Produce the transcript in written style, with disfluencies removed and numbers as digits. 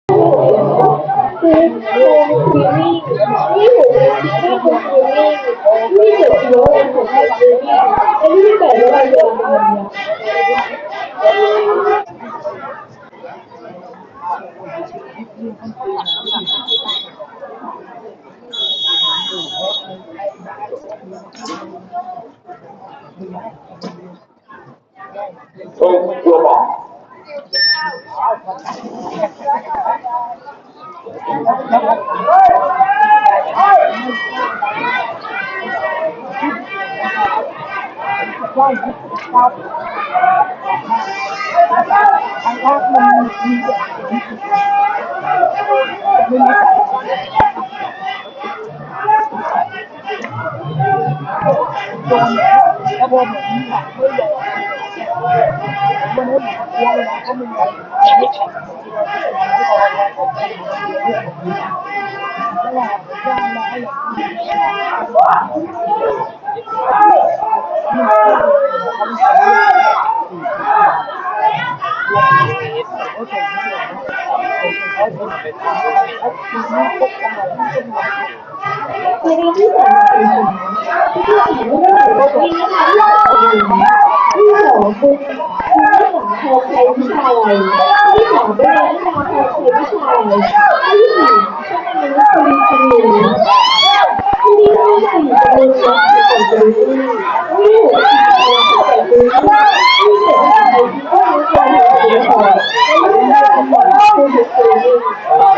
คือโฮมสตรีมมิ่งนี่หนูนี่คือสตรีมมิ่งนี่เดี๋ยวคิดว่าเป็นของสตรีมมิ่งไอ้นี่แต่ละวันเดียวกัน对，有吗？ในเรื่องที่สองที่เราเห็นว่าเราวิ่งนะคะที่สองคือเรื่องของแพทย์ไทยวิชาลัยที่สองเป็นเรื่องของแพทย์ไทยวิชาลัยที่สี่เป็นเรื่องของคนหนึ่งที่นี่ต้องใส่เป็นเรื่องของคนหนึ่งที่หัวใจเป็นเรื่องของที่เกิดอะไรที่ก็รู้ตัวเองเป็นของและเรื่องของคนหนึ่ง